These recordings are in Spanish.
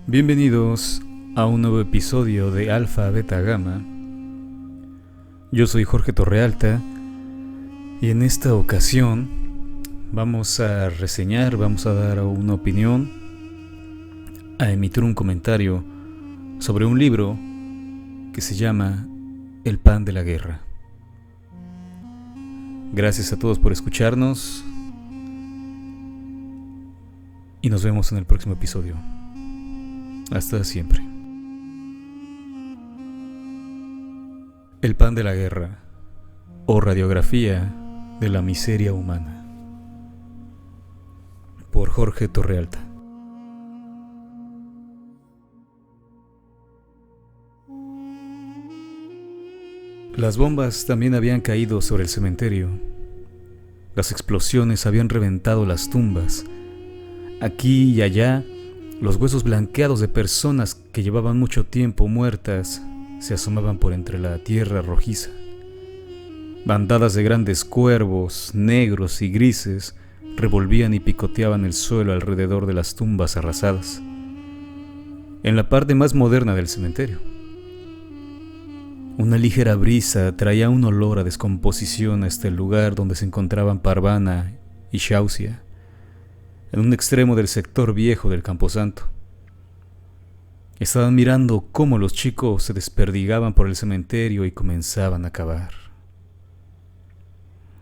Bienvenidos a un nuevo episodio de Alfa Beta Gamma. Yo soy Jorge Torrealta y en esta ocasión vamos a dar una opinión, a emitir un comentario sobre un libro que se llama El pan de la guerra. Gracias a todos por escucharnos y nos vemos en el próximo episodio. Hasta siempre. El pan de la guerra, o radiografía de la miseria humana, por Jorge Torrealta. Las bombas también habían caído sobre el cementerio. Las explosiones habían reventado las tumbas. Aquí y allá, los huesos blanqueados de personas que llevaban mucho tiempo muertas se asomaban por entre la tierra rojiza. Bandadas de grandes cuervos, negros y grises, revolvían y picoteaban el suelo alrededor de las tumbas arrasadas. En la parte más moderna del cementerio, una ligera brisa traía un olor a descomposición hasta el lugar donde se encontraban Parvana y Shausia, en un extremo del sector viejo del Camposanto. Estaban mirando cómo los chicos se desperdigaban por el cementerio y comenzaban a cavar.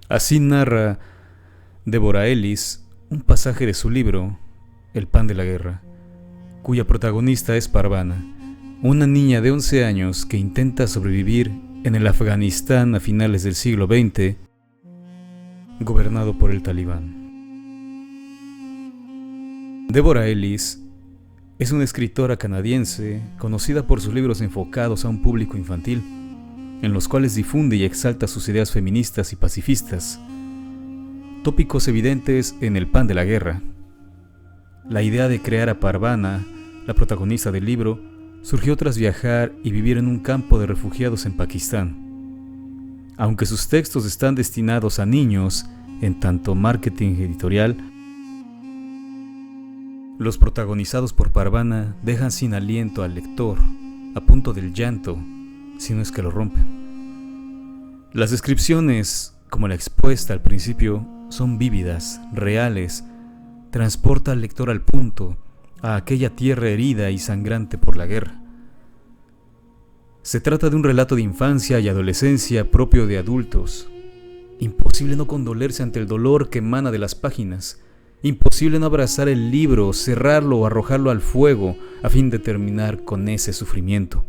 Así narra Deborah Ellis un pasaje de su libro El pan de la guerra, cuya protagonista es Parvana, una niña de 11 años que intenta sobrevivir en el Afganistán a finales del siglo XX, gobernado por el Talibán. Deborah Ellis es una escritora canadiense conocida por sus libros enfocados a un público infantil, en los cuales difunde y exalta sus ideas feministas y pacifistas, tópicos evidentes en El pan de la guerra. La idea de crear a Parvana, la protagonista del libro, surgió tras viajar y vivir en un campo de refugiados en Pakistán. Aunque sus textos están destinados a niños, en tanto marketing editorial, los protagonizados por Parvana dejan sin aliento al lector, a punto del llanto, si no es que lo rompen. Las descripciones, como la expuesta al principio, son vívidas, reales, transporta al lector al punto, a aquella tierra herida y sangrante por la guerra. Se trata de un relato de infancia y adolescencia propio de adultos. Imposible no condolerse ante el dolor que emana de las páginas. Imposible no abrazar el libro, cerrarlo o arrojarlo al fuego a fin de terminar con ese sufrimiento.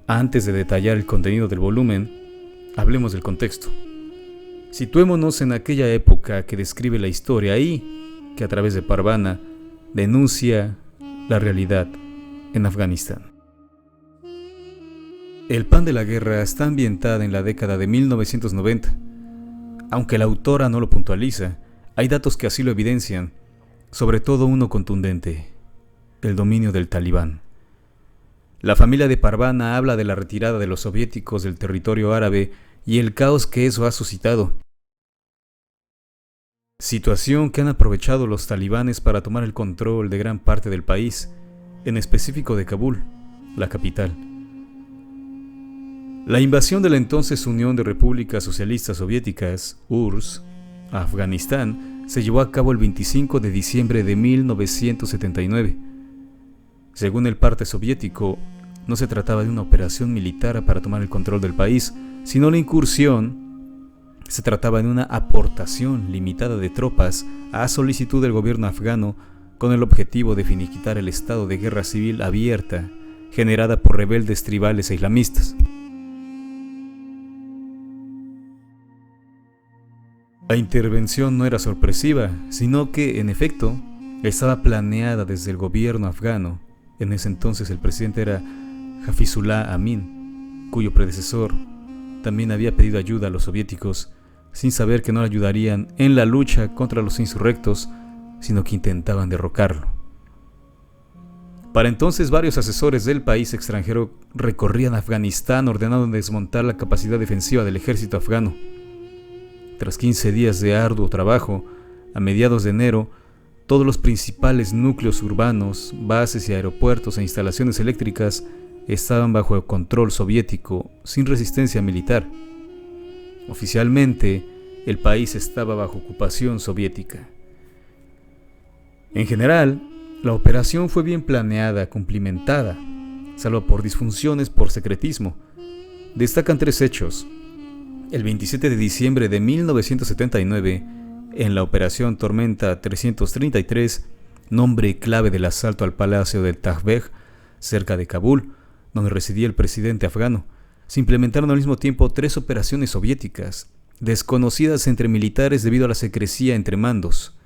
Antes de detallar el contenido del volumen, hablemos del contexto. Situémonos en aquella época que describe la historia y que a través de Parvana denuncia la realidad en Afganistán. El pan de la guerra está ambientada en la década de 1990. Aunque la autora no lo puntualiza, hay datos que así lo evidencian, sobre todo uno contundente: el dominio del Talibán. La familia de Parvana habla de la retirada de los soviéticos del territorio árabe y el caos que eso ha suscitado. Situación que han aprovechado los talibanes para tomar el control de gran parte del país, en específico de Kabul, la capital. La invasión de la entonces Unión de Repúblicas Socialistas Soviéticas, URSS, a Afganistán se llevó a cabo el 25 de diciembre de 1979. Según el parte soviético, no se trataba de una operación militar para tomar el control del país, sino la incursión se trataba de una aportación limitada de tropas a solicitud del gobierno afgano con el objetivo de finiquitar el estado de guerra civil abierta generada por rebeldes tribales e islamistas. La intervención no era sorpresiva, sino que, en efecto, estaba planeada desde el gobierno afgano. En ese entonces el presidente era Hafizullah Amin, cuyo predecesor también había pedido ayuda a los soviéticos, sin saber que no le ayudarían en la lucha contra los insurrectos, sino que intentaban derrocarlo. Para entonces, varios asesores del país extranjero recorrían Afganistán ordenando desmontar la capacidad defensiva del ejército afgano. Tras 15 días de arduo trabajo, a mediados de enero, Todos los principales núcleos urbanos, bases y aeropuertos e instalaciones eléctricas estaban bajo el control soviético, sin resistencia militar. Oficialmente, el país estaba bajo ocupación soviética. En general, la operación fue bien planeada, cumplimentada, salvo por disfunciones por secretismo. Destacan 3 hechos. El 27 de diciembre de 1979, en la Operación Tormenta 333, nombre clave del asalto al Palacio del Taj Beg, cerca de Kabul, donde residía el presidente afgano, se implementaron al mismo tiempo 3 operaciones soviéticas, desconocidas entre militares debido a la secrecía entre mandos.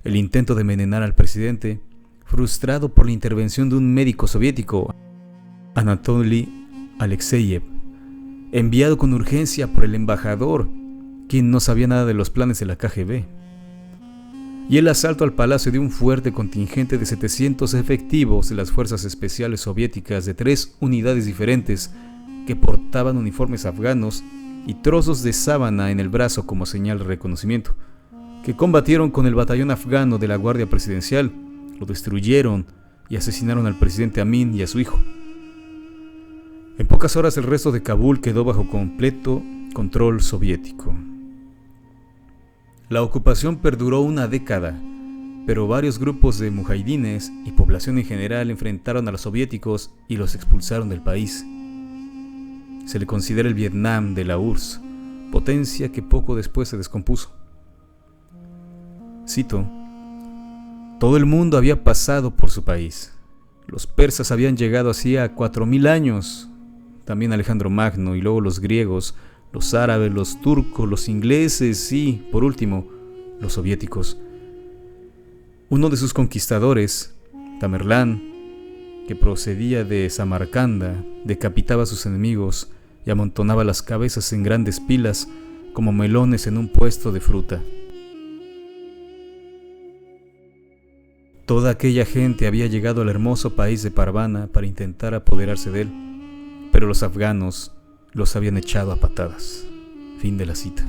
El intento de envenenar al presidente, frustrado por la intervención de un médico soviético, Anatoly Alexeyev, enviado con urgencia por el embajador, quien no sabía nada de los planes de la KGB. Y el asalto al palacio de un fuerte contingente de 700 efectivos de las fuerzas especiales soviéticas de 3 unidades diferentes que portaban uniformes afganos y trozos de sábana en el brazo como señal de reconocimiento, que combatieron con el batallón afgano de la Guardia Presidencial, lo destruyeron y asesinaron al presidente Amin y a su hijo. En pocas horas el resto de Kabul quedó bajo completo control soviético. La ocupación perduró una década, pero varios grupos de mujahidines y población en general enfrentaron a los soviéticos y los expulsaron del país. Se le considera el Vietnam de la URSS, potencia que poco después se descompuso. Cito: todo el mundo había pasado por su país. Los persas habían llegado hacía 4000 años, también Alejandro Magno, y luego los griegos, los árabes, los turcos, los ingleses y, por último, los soviéticos. Uno de sus conquistadores, Tamerlán, que procedía de Samarcanda, decapitaba a sus enemigos y amontonaba las cabezas en grandes pilas como melones en un puesto de fruta. Toda aquella gente había llegado al hermoso país de Parvana para intentar apoderarse de él, pero los afganos los habían echado a patadas. Fin de la cita.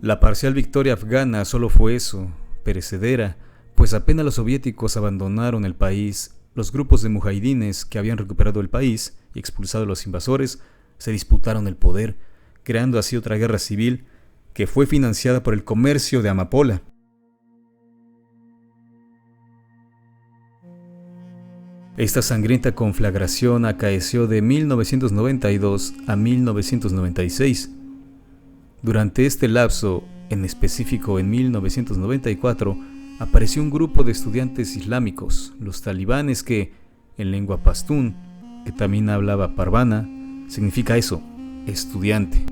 La parcial victoria afgana solo fue eso, perecedera, pues apenas los soviéticos abandonaron el país, los grupos de mujahidines que habían recuperado el país y expulsado a los invasores se disputaron el poder, creando así otra guerra civil que fue financiada por el comercio de amapola. Esta sangrienta conflagración acaeció de 1992 a 1996. Durante este lapso, en específico en 1994, apareció un grupo de estudiantes islámicos, los talibanes, que, en lengua pastún, que también hablaba parvana, significa eso, estudiante.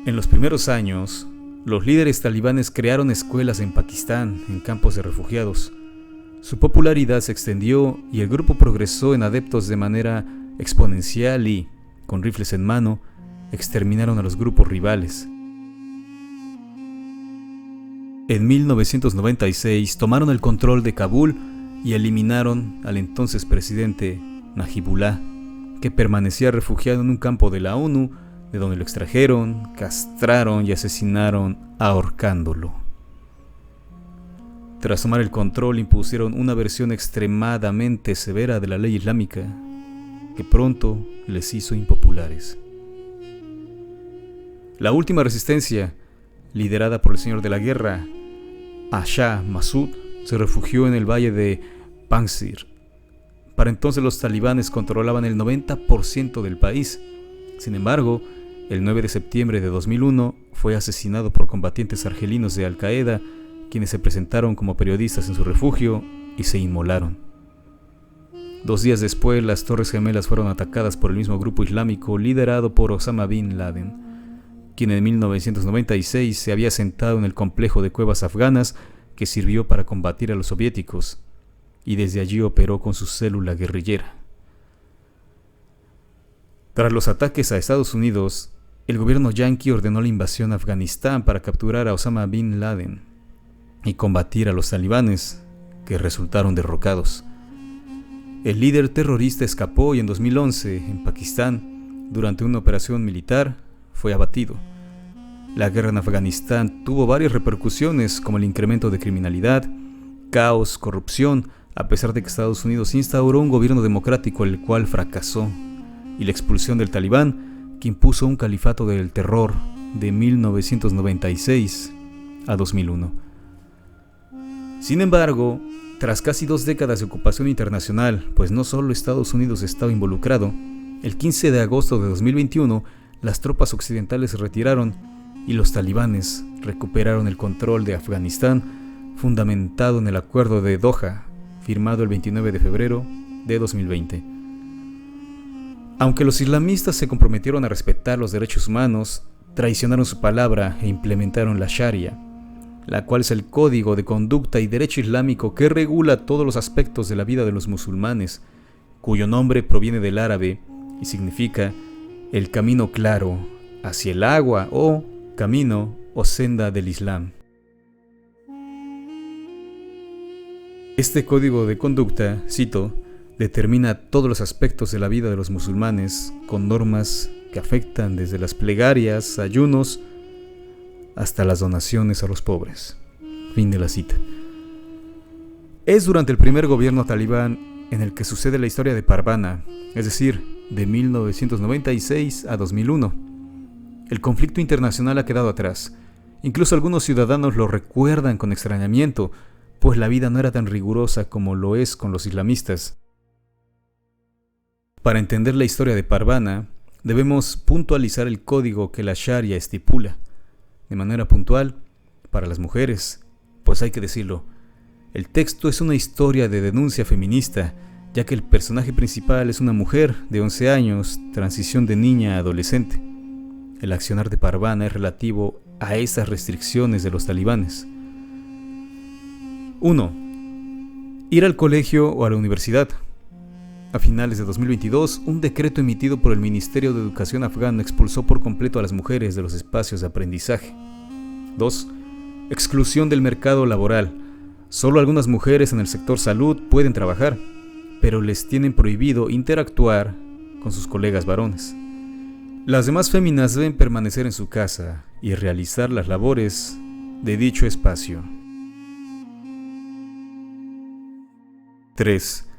En los primeros años, los líderes talibanes crearon escuelas en Pakistán, en campos de refugiados. Su popularidad se extendió y el grupo progresó en adeptos de manera exponencial y, con rifles en mano, exterminaron a los grupos rivales. En 1996 tomaron el control de Kabul y eliminaron al entonces presidente Najibullah, que permanecía refugiado en un campo de la ONU, de donde lo extrajeron, castraron y asesinaron ahorcándolo. Tras tomar el control, impusieron una versión extremadamente severa de la ley islámica, que pronto les hizo impopulares. La última resistencia, liderada por el señor de la guerra, Shah Massoud, se refugió en el valle de Panjshir. Para entonces los talibanes controlaban el 90% del país. Sin embargo, el 9 de septiembre de 2001 fue asesinado por combatientes argelinos de Al-Qaeda, quienes se presentaron como periodistas en su refugio y se inmolaron. 2 días después, las Torres Gemelas fueron atacadas por el mismo grupo islámico liderado por Osama Bin Laden, quien en 1996 se había asentado en el complejo de cuevas afganas que sirvió para combatir a los soviéticos, y desde allí operó con su célula guerrillera. Tras los ataques a Estados Unidos, el gobierno yanqui ordenó la invasión a Afganistán para capturar a Osama Bin Laden y combatir a los talibanes, que resultaron derrocados. El líder terrorista escapó y en 2011, en Pakistán, durante una operación militar, fue abatido. La guerra en Afganistán tuvo varias repercusiones, como el incremento de criminalidad, caos, corrupción, a pesar de que Estados Unidos instauró un gobierno democrático el cual fracasó, y la expulsión del Talibán, que impuso un califato del terror de 1996 a 2001. Sin embargo, tras casi 2 décadas de ocupación internacional, pues no solo Estados Unidos estaba involucrado, el 15 de agosto de 2021 las tropas occidentales se retiraron y los talibanes recuperaron el control de Afganistán, fundamentado en el Acuerdo de Doha, firmado el 29 de febrero de 2020. Aunque los islamistas se comprometieron a respetar los derechos humanos, traicionaron su palabra e implementaron la Sharia, la cual es el código de conducta y derecho islámico que regula todos los aspectos de la vida de los musulmanes, cuyo nombre proviene del árabe y significa el camino claro hacia el agua o camino o senda del Islam. Este código de conducta, cito, determina todos los aspectos de la vida de los musulmanes con normas que afectan desde las plegarias, ayunos, hasta las donaciones a los pobres. Fin de la cita. Es durante el primer gobierno talibán en el que sucede la historia de Parvana, es decir, de 1996 a 2001. El conflicto internacional ha quedado atrás. Incluso algunos ciudadanos lo recuerdan con extrañamiento, pues la vida no era tan rigurosa como lo es con los islamistas. Para entender la historia de Parvana, debemos puntualizar el código que la Sharia estipula. De manera puntual, para las mujeres, pues hay que decirlo, el texto es una historia de denuncia feminista, ya que el personaje principal es una mujer de 11 años, transición de niña a adolescente. El accionar de Parvana es relativo a esas restricciones de los talibanes. 1. Ir al colegio o a la universidad. A finales de 2022, un decreto emitido por el Ministerio de Educación afgano expulsó por completo a las mujeres de los espacios de aprendizaje. 2. Exclusión del mercado laboral. Solo algunas mujeres en el sector salud pueden trabajar, pero les tienen prohibido interactuar con sus colegas varones. Las demás féminas deben permanecer en su casa y realizar las labores de dicho espacio. 3.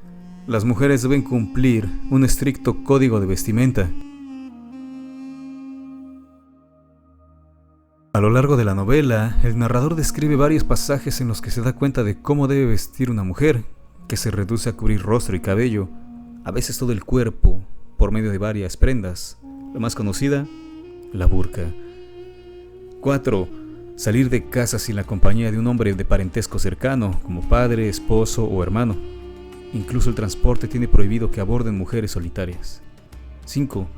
Las mujeres deben cumplir un estricto código de vestimenta. A lo largo de la novela, el narrador describe varios pasajes en los que se da cuenta de cómo debe vestir una mujer, que se reduce a cubrir rostro y cabello, a veces todo el cuerpo, por medio de varias prendas. La más conocida, la burka. 4. Salir de casa sin la compañía de un hombre de parentesco cercano, como padre, esposo o hermano. Incluso el transporte tiene prohibido que aborden mujeres solitarias. 5.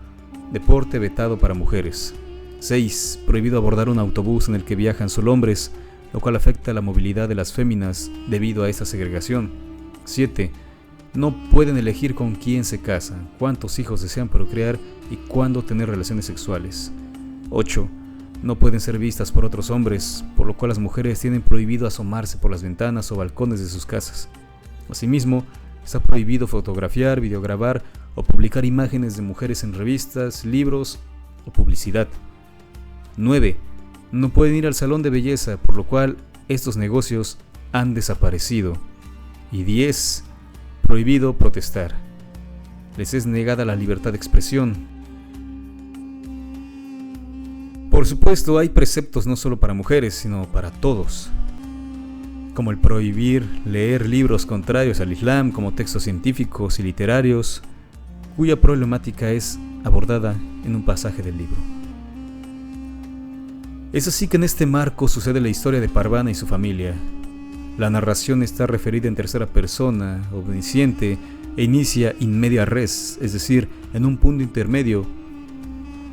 Deporte vetado para mujeres. 6. Prohibido abordar un autobús en el que viajan solo hombres, lo cual afecta la movilidad de las féminas debido a esta segregación. 7. No pueden elegir con quién se casan, cuántos hijos desean procrear y cuándo tener relaciones sexuales. 8. No pueden ser vistas por otros hombres, por lo cual las mujeres tienen prohibido asomarse por las ventanas o balcones de sus casas. Asimismo, está prohibido fotografiar, videograbar o publicar imágenes de mujeres en revistas, libros o publicidad. 9. No pueden ir al salón de belleza, por lo cual estos negocios han desaparecido. Y 10. Prohibido protestar. Les es negada la libertad de expresión. Por supuesto, hay preceptos no solo para mujeres, sino para todos, como el prohibir leer libros contrarios al Islam, como textos científicos y literarios, cuya problemática es abordada en un pasaje del libro. Es así que en este marco sucede la historia de Parvana y su familia. La narración está referida en tercera persona, omnisciente, e inicia in media res, es decir, en un punto intermedio,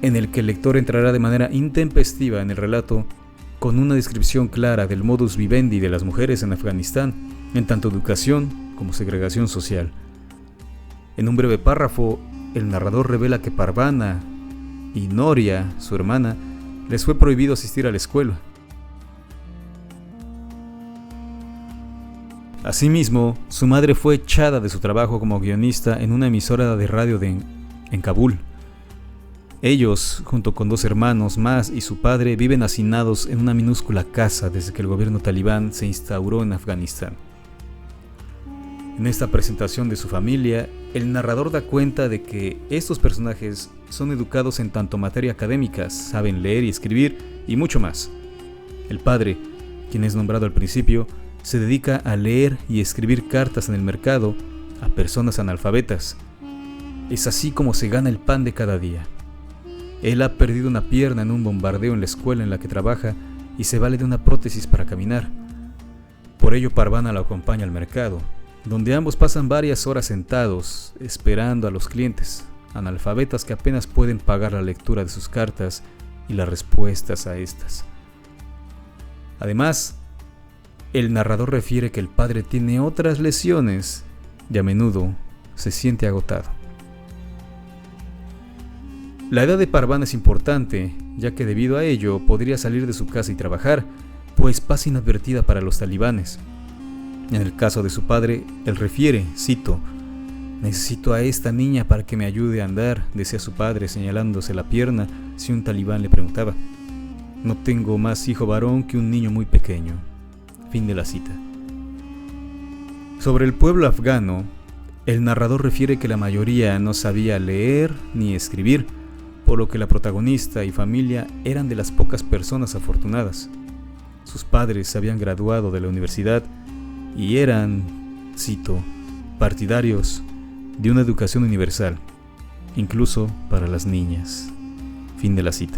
en el que el lector entrará de manera intempestiva en el relato con una descripción clara del modus vivendi de las mujeres en Afganistán, en tanto educación como segregación social. En un breve párrafo, el narrador revela que Parvana y Noria, su hermana, les fue prohibido asistir a la escuela. Asimismo, su madre fue echada de su trabajo como guionista en una emisora de radio en Kabul. Ellos, junto con 2 hermanos más y su padre, viven hacinados en una minúscula casa desde que el gobierno talibán se instauró en Afganistán. En esta presentación de su familia, el narrador da cuenta de que estos personajes son educados en tanto materia académica, saben leer y escribir y mucho más. El padre, quien es nombrado al principio, se dedica a leer y escribir cartas en el mercado a personas analfabetas. Es así como se gana el pan de cada día. Él ha perdido una pierna en un bombardeo en la escuela en la que trabaja y se vale de una prótesis para caminar. Por ello Parvana lo acompaña al mercado, donde ambos pasan varias horas sentados, esperando a los clientes, analfabetas que apenas pueden pagar la lectura de sus cartas y las respuestas a estas. Además, el narrador refiere que el padre tiene otras lesiones y a menudo se siente agotado. La edad de Parvana es importante, ya que debido a ello podría salir de su casa y trabajar, pues pasa inadvertida para los talibanes. En el caso de su padre, él refiere, cito, «Necesito a esta niña para que me ayude a andar», decía su padre señalándose la pierna si un talibán le preguntaba. «No tengo más hijo varón que un niño muy pequeño». Fin de la cita. Sobre el pueblo afgano, el narrador refiere que la mayoría no sabía leer ni escribir, por lo que la protagonista y familia eran de las pocas personas afortunadas. Sus padres se habían graduado de la universidad y eran, cito, partidarios de una educación universal, incluso para las niñas. Fin de la cita.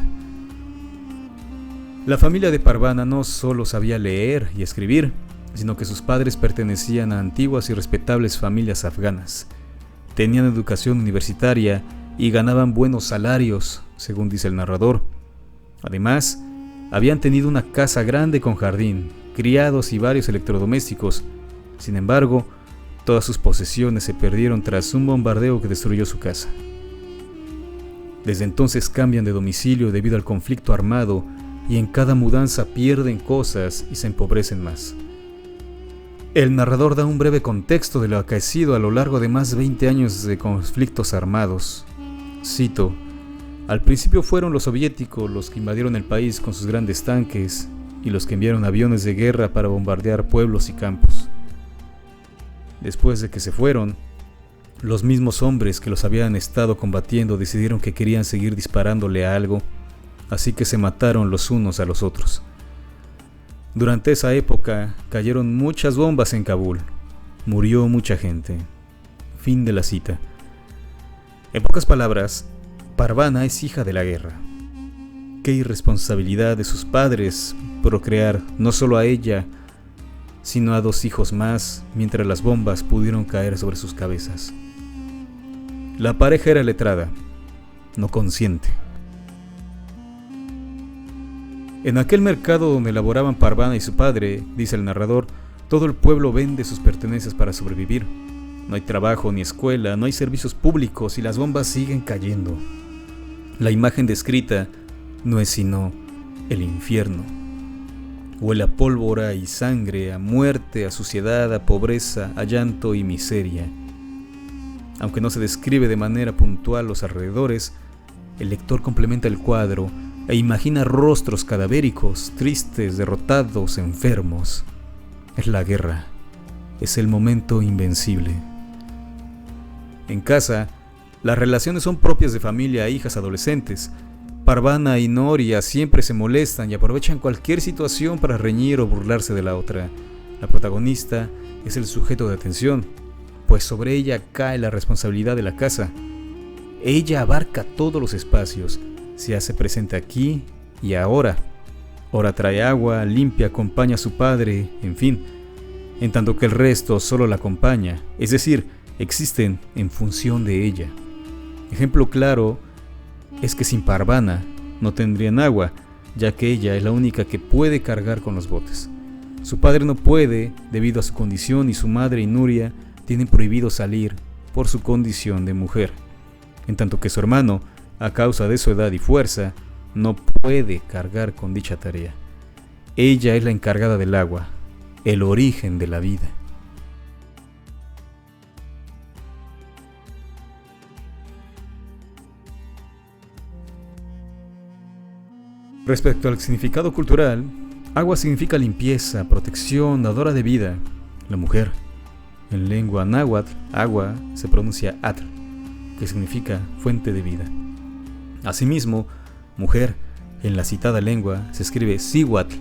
La familia de Parvana no solo sabía leer y escribir, sino que sus padres pertenecían a antiguas y respetables familias afganas. Tenían educación universitaria y ganaban buenos salarios, según dice el narrador. Además, habían tenido una casa grande con jardín, criados y varios electrodomésticos. Sin embargo, todas sus posesiones se perdieron tras un bombardeo que destruyó su casa. Desde entonces cambian de domicilio debido al conflicto armado y en cada mudanza pierden cosas y se empobrecen más. El narrador da un breve contexto de lo acaecido a lo largo de más de 20 años de conflictos armados. Cito, «Al principio fueron los soviéticos los que invadieron el país con sus grandes tanques y los que enviaron aviones de guerra para bombardear pueblos y campos. Después de que se fueron, los mismos hombres que los habían estado combatiendo decidieron que querían seguir disparándole a algo, así que se mataron los unos a los otros. Durante esa época cayeron muchas bombas en Kabul. Murió mucha gente». Fin de la cita. En pocas palabras, Parvana es hija de la guerra. Qué irresponsabilidad de sus padres procrear no solo a ella, sino a 2 hijos más, mientras las bombas pudieron caer sobre sus cabezas. La pareja era letrada, no consciente. En aquel mercado donde laboraban Parvana y su padre, dice el narrador, todo el pueblo vende sus pertenencias para sobrevivir. No hay trabajo ni escuela, no hay servicios públicos y las bombas siguen cayendo. La imagen descrita no es sino el infierno. Huele a pólvora y sangre, a muerte, a suciedad, a pobreza, a llanto y miseria. Aunque no se describe de manera puntual los alrededores, el lector complementa el cuadro e imagina rostros cadavéricos, tristes, derrotados, enfermos. Es la guerra. Es el momento invencible. En casa, las relaciones son propias de familia e hijas adolescentes. Parvana y Noria siempre se molestan y aprovechan cualquier situación para reñir o burlarse de la otra. La protagonista es el sujeto de atención, pues sobre ella cae la responsabilidad de la casa. Ella abarca todos los espacios, se hace presente aquí y ahora. Ahora trae agua, limpia, acompaña a su padre, en fin, en tanto que el resto solo la acompaña, es decir, existen en función de ella. Ejemplo claro es que sin Parvana no tendrían agua, ya que ella es la única que puede cargar con los botes. Su padre no puede debido a su condición y su madre y Nuria tienen prohibido salir por su condición de mujer, en tanto que su hermano, a causa de su edad y fuerza, no puede cargar con dicha tarea. Ella es la encargada del agua, el origen de la vida. Respecto al significado cultural, agua significa limpieza, protección, dadora de vida. La mujer. En lengua náhuatl, agua se pronuncia atl, que significa fuente de vida. Asimismo, mujer, en la citada lengua, se escribe cihuatl,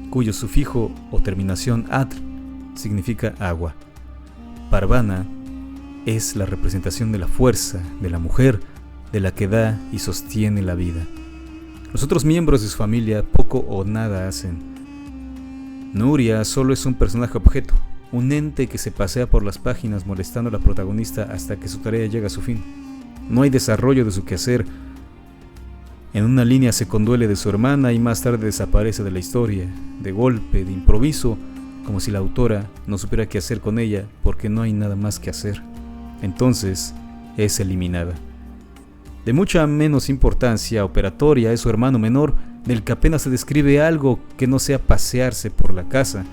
cuyo sufijo o terminación atl significa agua. Parvana es la representación de la fuerza de la mujer, de la que da y sostiene la vida. Los otros miembros de su familia poco o nada hacen. Nuria solo es un personaje objeto, un ente que se pasea por las páginas molestando a la protagonista hasta que su tarea llega a su fin. No hay desarrollo de su quehacer. En una línea se conduele de su hermana y más tarde desaparece de la historia, de golpe, de improviso, como si la autora no supiera qué hacer con ella porque no hay nada más que hacer. Entonces es eliminada. De mucha menos importancia operatoria es su hermano menor, del que apenas se describe algo que no sea pasearse por la casa.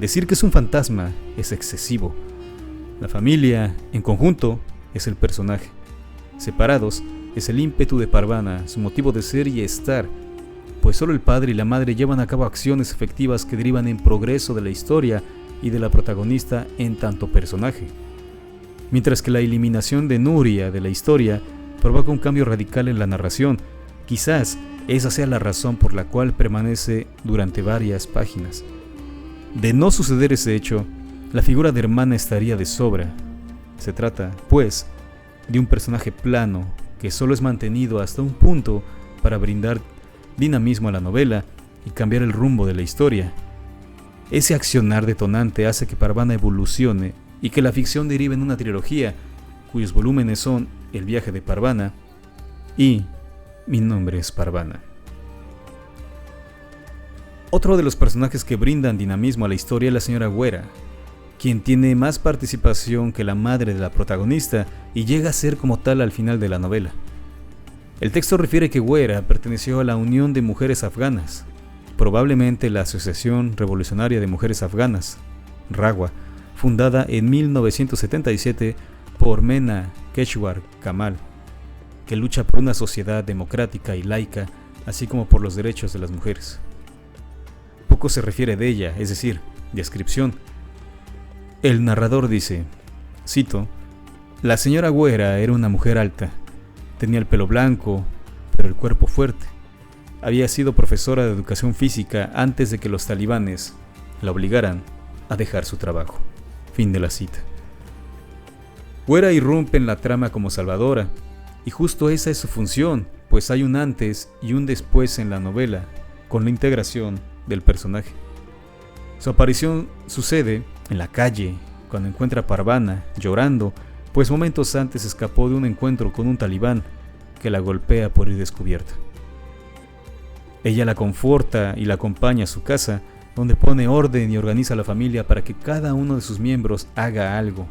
Decir que es un fantasma es excesivo. La familia, en conjunto, es el personaje. Separados, es el ímpetu de Parvana, su motivo de ser y estar, pues solo el padre y la madre llevan a cabo acciones efectivas que derivan en progreso de la historia y de la protagonista en tanto personaje. Mientras que la eliminación de Nuria de la historia provoca un cambio radical en la narración, quizás esa sea la razón por la cual permanece durante varias páginas. De no suceder ese hecho, la figura de hermana estaría de sobra. Se trata, pues, de un personaje plano que solo es mantenido hasta un punto para brindar dinamismo a la novela y cambiar el rumbo de la historia. Ese accionar detonante hace que Parvana evolucione y que la ficción derive en una trilogía cuyos volúmenes son El viaje de Parvana y Mi nombre es Parvana. Otro de los personajes que brindan dinamismo a la historia es la señora Güera, quien tiene más participación que la madre de la protagonista y llega a ser como tal al final de la novela. El texto refiere que Güera perteneció a la Unión de Mujeres Afganas, probablemente la Asociación Revolucionaria de Mujeres Afganas, RAWA, fundada en 1977 por Mena Keshwar Kamal, que lucha por una sociedad democrática y laica, así como por los derechos de las mujeres. Poco se refiere de ella, es decir, descripción. El narrador dice, cito, «La señora Güera era una mujer alta, tenía el pelo blanco, pero el cuerpo fuerte. Había sido profesora de educación física antes de que los talibanes la obligaran a dejar su trabajo». Fin de la cita. Güera irrumpe en la trama como salvadora, y justo esa es su función, pues hay un antes y un después en la novela, con la integración del personaje. Su aparición sucede en la calle, cuando encuentra a Parvana llorando, pues momentos antes escapó de un encuentro con un talibán que la golpea por ir descubierta. Ella la conforta y la acompaña a su casa, donde pone orden y organiza a la familia para que cada uno de sus miembros haga algo.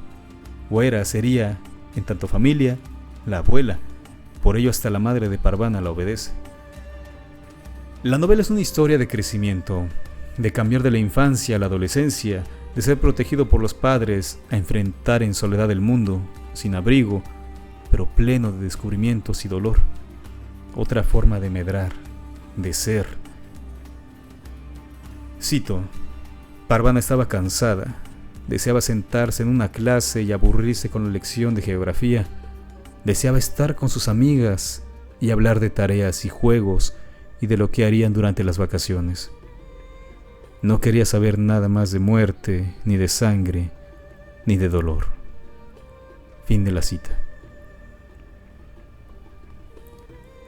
Güera sería, en tanto familia, la abuela, por ello hasta la madre de Parvana la obedece. La novela es una historia de crecimiento, de cambiar de la infancia a la adolescencia, de ser protegido por los padres a enfrentar en soledad el mundo, sin abrigo, pero pleno de descubrimientos y dolor. Otra forma de medrar, de ser. Cito, Parvana estaba cansada, deseaba sentarse en una clase y aburrirse con la lección de geografía, deseaba estar con sus amigas y hablar de tareas y juegos y de lo que harían durante las vacaciones. No quería saber nada más de muerte, ni de sangre, ni de dolor. Fin de la cita.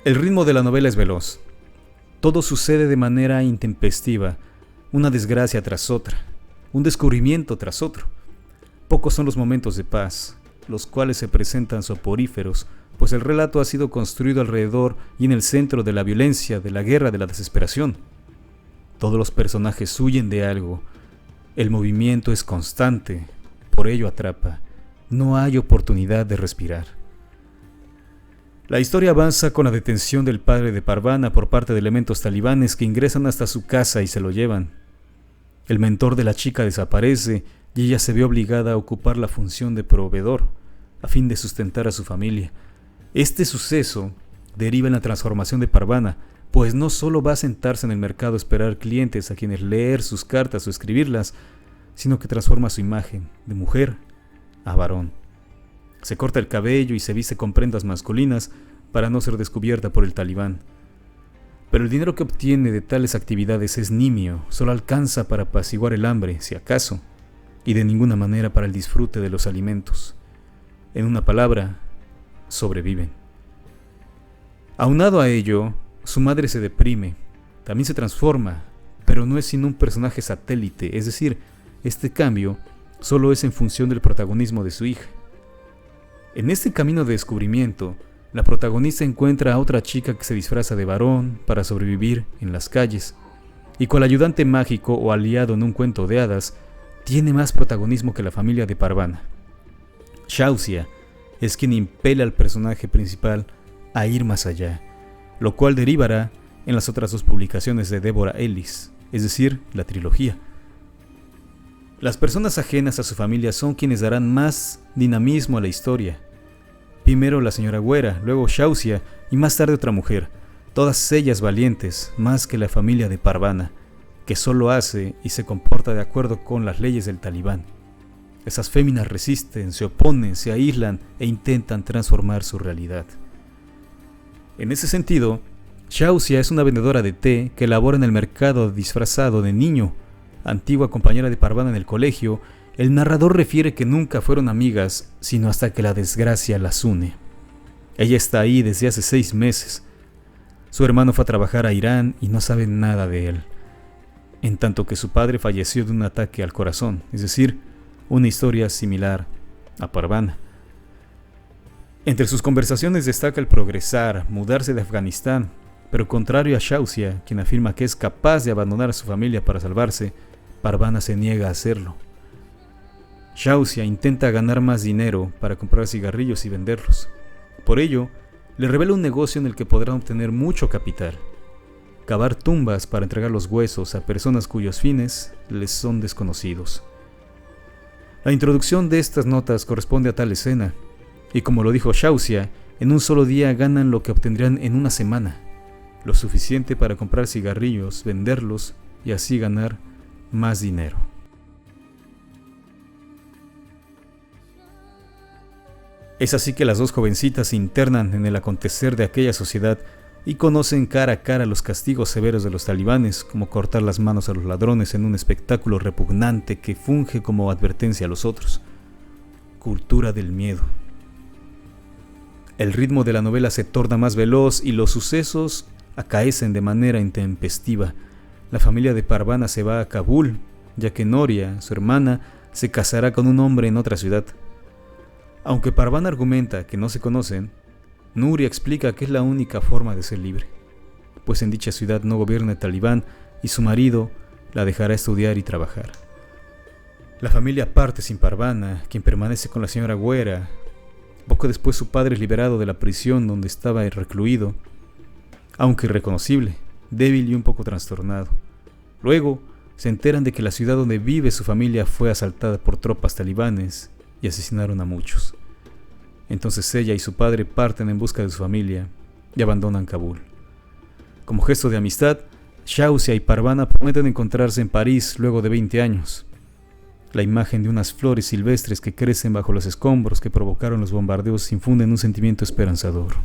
El ritmo de la novela es veloz. Todo sucede de manera intempestiva, una desgracia tras otra, un descubrimiento tras otro. Pocos son los momentos de paz, los cuales se presentan soporíferos, pues el relato ha sido construido alrededor y en el centro de la violencia, de la guerra, de la desesperación. Todos los personajes huyen de algo. El movimiento es constante, por ello atrapa. No hay oportunidad de respirar. La historia avanza con la detención del padre de Parvana por parte de elementos talibanes que ingresan hasta su casa y se lo llevan. El mentor de la chica desaparece y ella se ve obligada a ocupar la función de proveedor, a fin de sustentar a su familia. Este suceso deriva en la transformación de Parvana, pues no solo va a sentarse en el mercado a esperar clientes a quienes leer sus cartas o escribirlas, sino que transforma su imagen de mujer a varón. Se corta el cabello y se viste con prendas masculinas para no ser descubierta por el talibán. Pero el dinero que obtiene de tales actividades es nimio, solo alcanza para apaciguar el hambre, si acaso, y de ninguna manera para el disfrute de los alimentos. En una palabra, sobreviven. Aunado a ello, su madre se deprime, también se transforma, pero no es sino un personaje satélite, es decir, este cambio solo es en función del protagonismo de su hija. En este camino de descubrimiento, la protagonista encuentra a otra chica que se disfraza de varón para sobrevivir en las calles, y cual ayudante mágico o aliado en un cuento de hadas, tiene más protagonismo que la familia de Parvana. Shausia es quien impele al personaje principal a ir más allá, lo cual derivará en las otras dos publicaciones de Deborah Ellis, es decir, la trilogía. Las personas ajenas a su familia son quienes darán más dinamismo a la historia. Primero la señora Güera, luego Shausia y más tarde otra mujer, todas ellas valientes, más que la familia de Parvana, que solo hace y se comporta de acuerdo con las leyes del talibán. Esas féminas resisten, se oponen, se aíslan e intentan transformar su realidad. En ese sentido, Shausia es una vendedora de té que labora en el mercado disfrazado de niño. Antigua compañera de Parvana en el colegio, el narrador refiere que nunca fueron amigas, sino hasta que la desgracia las une. Ella está ahí desde hace 6 meses. Su hermano fue a trabajar a Irán y no sabe nada de él, en tanto que su padre falleció de un ataque al corazón, es decir, una historia similar a Parvana. Entre sus conversaciones destaca el progresar, mudarse de Afganistán, pero contrario a Shausia, quien afirma que es capaz de abandonar a su familia para salvarse, Parvana se niega a hacerlo. Shausia intenta ganar más dinero para comprar cigarrillos y venderlos. Por ello, le revela un negocio en el que podrán obtener mucho capital: cavar tumbas para entregar los huesos a personas cuyos fines les son desconocidos. La introducción de estas notas corresponde a tal escena, y como lo dijo Shausia, en un solo día ganan lo que obtendrían en una semana, lo suficiente para comprar cigarrillos, venderlos y así ganar más dinero. Es así que las dos jovencitas se internan en el acontecer de aquella sociedad y conocen cara a cara los castigos severos de los talibanes, como cortar las manos a los ladrones en un espectáculo repugnante que funge como advertencia a los otros. Cultura del miedo. El ritmo de la novela se torna más veloz y los sucesos acaecen de manera intempestiva. La familia de Parvana se va a Kabul, ya que Noria, su hermana, se casará con un hombre en otra ciudad. Aunque Parvana argumenta que no se conocen, Nuria explica que es la única forma de ser libre, pues en dicha ciudad no gobierna el talibán y su marido la dejará estudiar y trabajar. La familia parte sin Parvana, quien permanece con la señora Güera. Poco después su padre es liberado de la prisión donde estaba recluido, aunque irreconocible, débil y un poco trastornado. Luego se enteran de que la ciudad donde vive su familia fue asaltada por tropas talibanes y asesinaron a muchos. Entonces ella y su padre parten en busca de su familia y abandonan Kabul. Como gesto de amistad, Shausia y Parvana prometen encontrarse en París luego de 20 años. La imagen de unas flores silvestres que crecen bajo los escombros que provocaron los bombardeos infunden un sentimiento esperanzador.